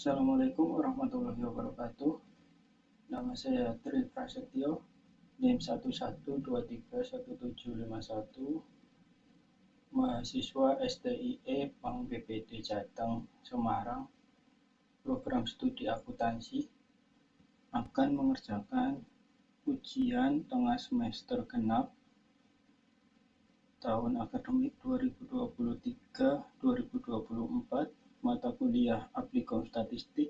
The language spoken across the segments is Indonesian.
Assalamualaikum warahmatullahi wabarakatuh. Nama saya Tri Prasetyo, NIM 11231751, mahasiswa STIE Bank BPD Jateng, Semarang, program studi akuntansi, akan mengerjakan ujian tengah semester genap tahun akademik 2023-2024 mata kuliah Applikom Statistik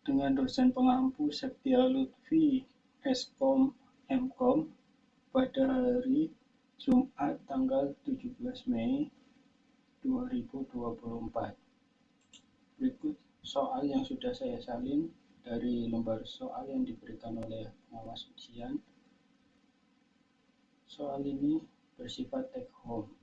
dengan dosen pengampu Septia Lutfi Skom Mkom pada hari Jumat tanggal 17 Mei 2024. Berikut soal yang sudah saya salin dari lembar soal yang diberikan oleh pengawas ujian. Soal ini bersifat take home.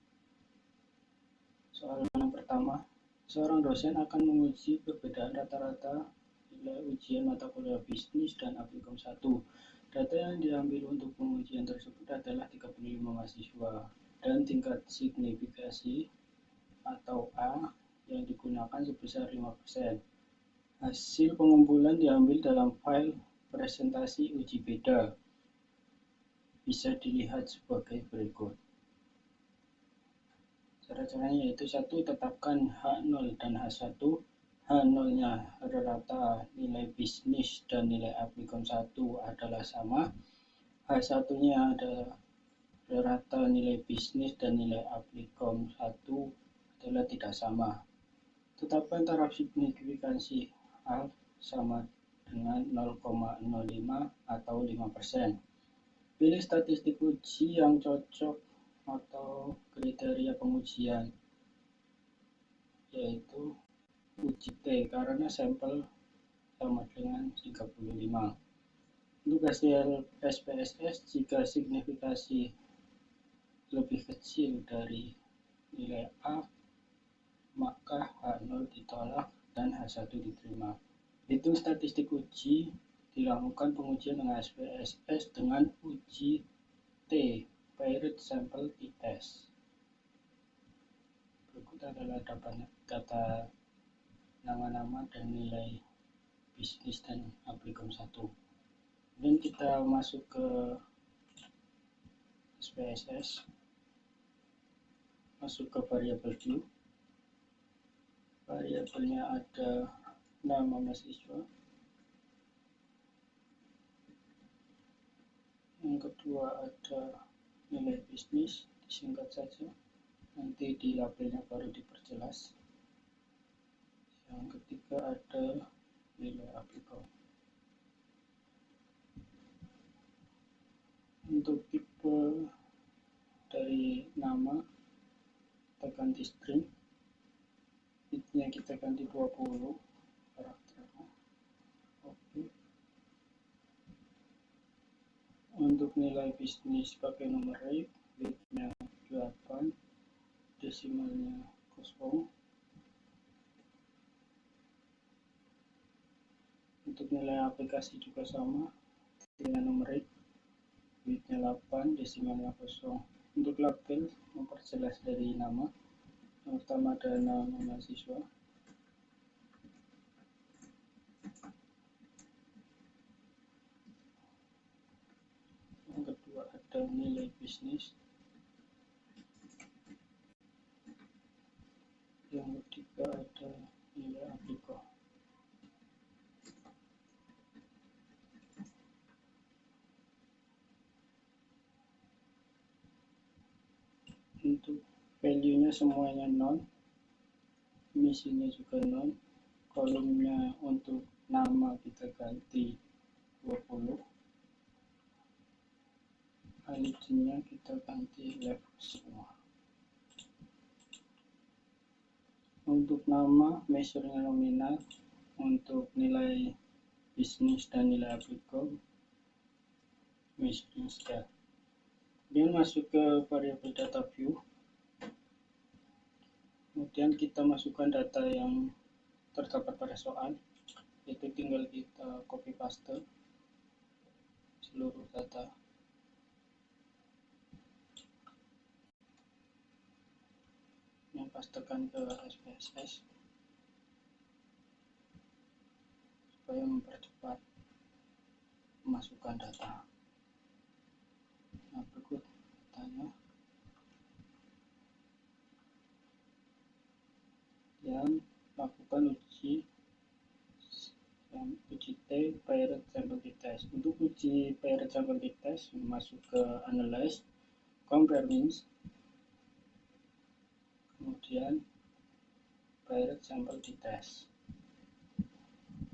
Soal yang pertama, seorang dosen akan menguji perbedaan rata-rata nilai ujian mata kuliah bisnis dan Applikom 1. Data yang diambil untuk pengujian tersebut adalah 35 mahasiswa dan tingkat signifikasi atau A yang digunakan sebesar 5%. Hasil pengumpulan diambil dalam file presentasi uji beda. Bisa dilihat sebagai berikut. Cara-caranya yaitu 1. Tetapkan H0 dan H1. H0-nya rata nilai bisnis dan nilai Applikom 1 adalah sama. H1-nya adalah rata nilai bisnis dan nilai Applikom 1 adalah tidak sama. Tetapkan taraf signifikansi A sama dengan 0,05 atau 5%. Pilih statistik uji yang cocok atau kriteria pengujian, yaitu uji T karena sampel sama dengan 35. Untuk hasil SPSS, jika signifikasi lebih kecil dari nilai A, maka H0 ditolak dan H1 diterima. Hitung statistik uji, dilakukan pengujian dengan SPSS dengan uji T, Paired Sample T-Test. Berikut adalah data nama-nama dan nilai bisnis dan Applikom 1. Kemudian kita masuk ke SPSS, masuk ke variabel view. Variabelnya ada nama mahasiswa, yang kedua ada nilai bisnis, disingkat saja, nanti di labelnya baru diperjelas. Yang ketiga ada nilai Applikom. Untuk tipe dari nama kita ganti string, width-nya kita ganti 20 karakternya. Oke. Untuk nilai bisnis pakai nomor rate, width-nya 8, desimalnya 0. Untuk nilai aplikasi juga sama dengan nomor rate, width-nya 8, desimalnya 0. Untuk label memperjelas dari nama. Yang pertama ada nama mahasiswa, yang kedua ada nilai bisnis, yang ketiga ada nilai Applikom. Untuk value-nya semuanya non, misinya juga non, kolomnya untuk nama kita ganti 20, alignnya kita ganti level semua. Untuk nama measure-nya nominal, untuk nilai bisnis dan nilai Applikom measure-nya scale. Kemudian masuk ke variabel data view. Kemudian kita masukkan data yang terdapat pada soal, itu tinggal kita copy paste seluruh data. Yang pastekan ke SPSS. supaya mempercepat memasukkan data. Nah, berikut datanya yang lakukan uji T paired sample t-test. Untuk uji paired sample t-test, masuk ke analyze, compare means, kemudian paired sample t-test.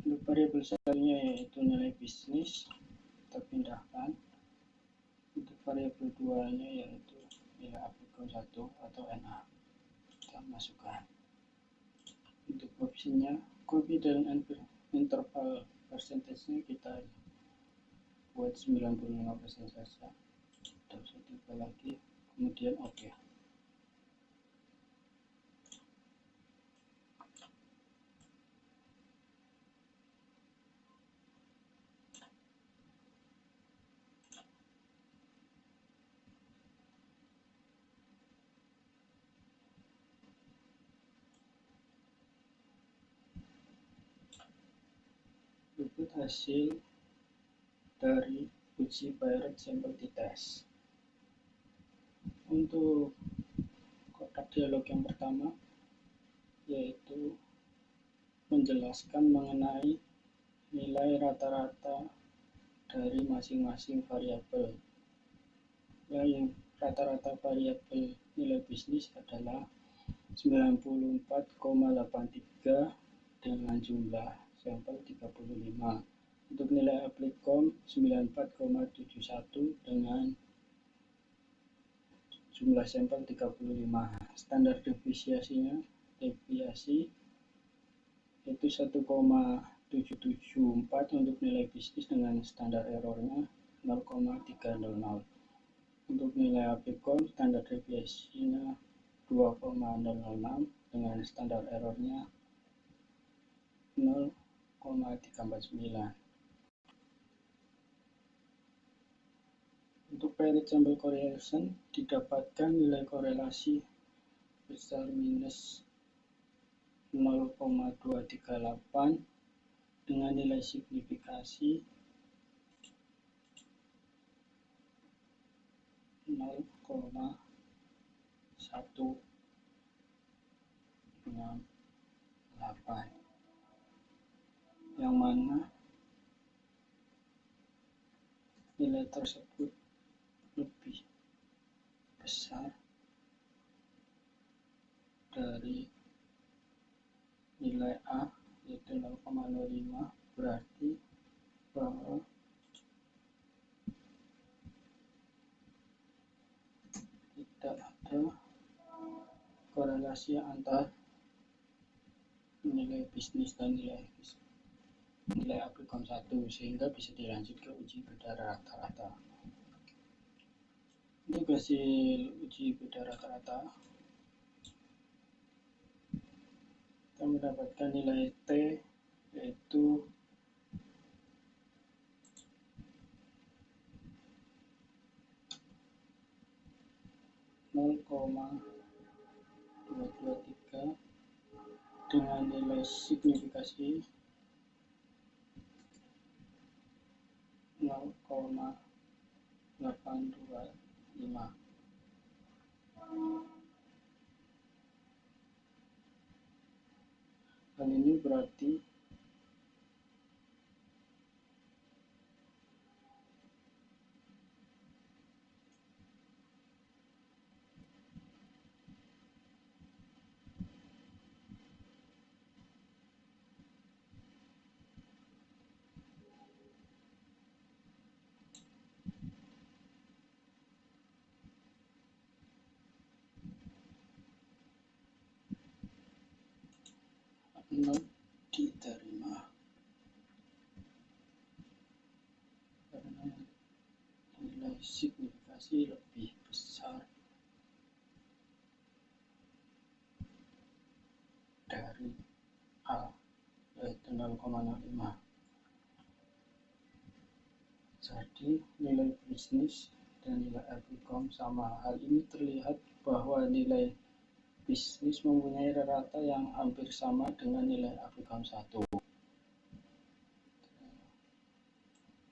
Untuk variabel salahnya yaitu nilai bisnis, kita pindahkan. Untuk variabel 2-nya yaitu nilai aplikon 1 atau NA, kita masukkan. Untuk opsinya, confidence interval persentasenya kita buat 95% saja. Kita bisa coba lagi, kemudian oke. Berikut hasil dari uji paired sample t-test. Untuk kotak dialog yang pertama yaitu menjelaskan mengenai nilai rata-rata dari masing-masing variabel. Yang rata-rata variabel nilai bisnis adalah 94,83 dengan jumlah sampel 35. Untuk nilai aplikon 94,71 dengan jumlah sampel 35. Standar deviasinya itu 1,774 untuk nilai bisnis dengan standar errornya 0,300. Untuk nilai aplikon standar deviasinya 2,006 dengan standar errornya 0,349. Untuk paired sample correlation didapatkan nilai korelasi besar minus 0,238 dengan nilai signifikasi 0,168, yang mana nilai tersebut lebih besar dari nilai A yaitu 0,05, berarti bahwa tidak ada korelasi antara nilai bisnis dan nilai aplikon 1 sehingga bisa dilanjut ke uji beda rata-rata. Untuk hasil uji beda rata-rata kita mendapatkan nilai T yaitu 0,223 dengan nilai signifikasi 0,825. Hal ini berarti diterima karena nilai signifikasi lebih besar dari A yaitu 0,05. Jadi nilai bisnis dan nilai aplikon sama. Hal ini terlihat bahwa nilai bisnis mempunyai rata yang hampir sama dengan nilai aplikon 1.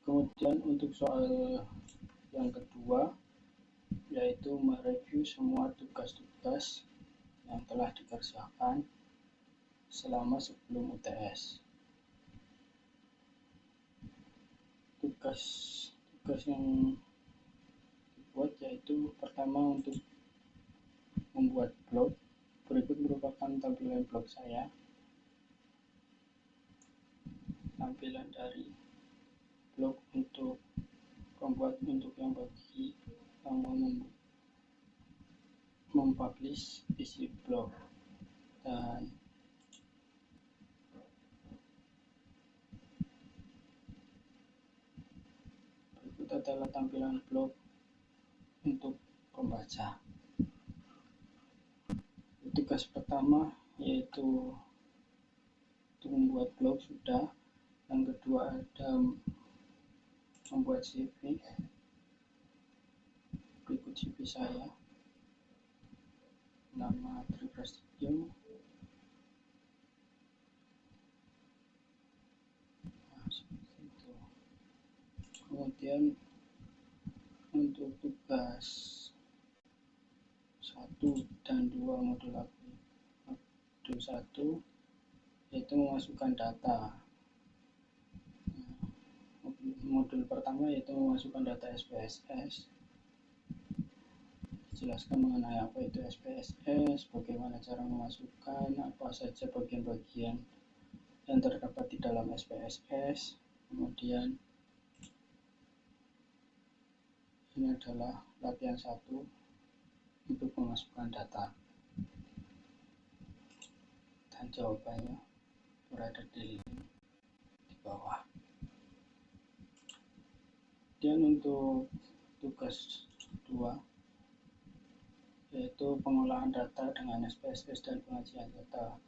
Kemudian untuk soal yang kedua, yaitu mereview semua tugas-tugas yang telah dikerjakan selama sebelum UTS. Tugas yang dibuat yaitu pertama untuk membuat blog. Berikut merupakan tampilan blog saya. Tampilan dari blog untuk membuat untuk yang bagi yang mau mempublish isi blog, dan berikut adalah tampilan blog untuk pembaca. Tugas pertama yaitu untuk membuat blog sudah. Yang kedua ada membuat CV. Berikut CV saya, nama Tri Prasetyo. Nah, seperti itu. Kemudian untuk tugas 1 dan 2 modul 1 yaitu memasukkan data. Modul pertama yaitu memasukkan data SPSS. Jelaskan mengenai apa itu SPSS, bagaimana cara memasukkan, apa saja bagian-bagian yang terdapat di dalam SPSS. Kemudian ini adalah latihan 1 untuk memasukkan data, dan jawabannya berada di link di bawah. Dan untuk tugas 2 yaitu pengolahan data dengan SPSS dan pengajian data.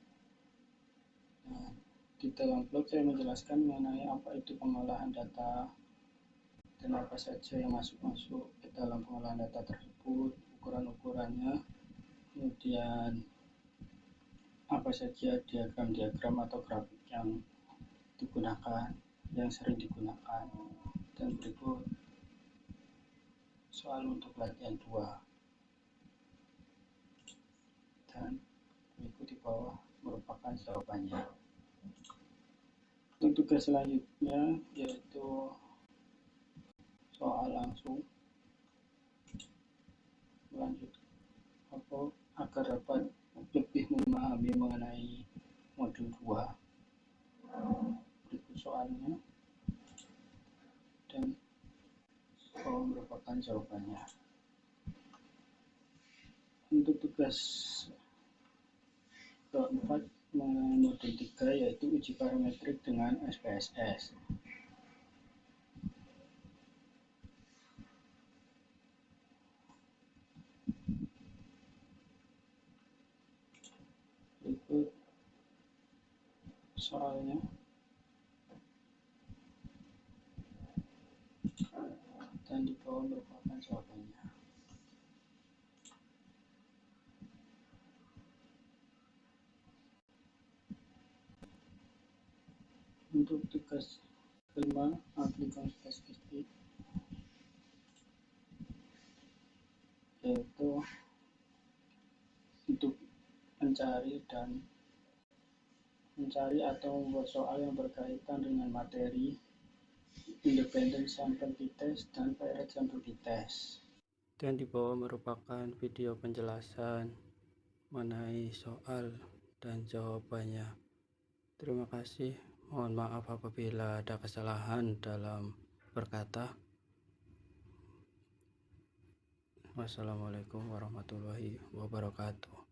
Nah, di dalam blog saya menjelaskan mengenai apa itu pengolahan data dan apa saja yang masuk ke dalam pengolahan data tersebut, ukuran-ukurannya, kemudian apa saja diagram-diagram atau grafik yang digunakan, yang sering digunakan. Dan berikut soal untuk latihan 2, dan berikut di bawah merupakan jawabannya. Untuk tugas selanjutnya yaitu soal langsung, lanjut agar dapat lebih memahami mengenai modul 2. Berikut soalnya dan merupakan jawabannya. Untuk tugas keempat modul 3 yaitu uji parametrik dengan SPSS. Berikut soalnya dan di bawah merupakan jawabannya. Untuk tugas kelima, aplikasi statistik, yaitu untuk mencari atau membuat soal yang berkaitan dengan materi independent sample test dan varied sample test. Dan di bawah merupakan video penjelasan mengenai soal dan jawabannya. Terima kasih. Mohon maaf apabila ada kesalahan dalam berkata. Wassalamualaikum warahmatullahi wabarakatuh.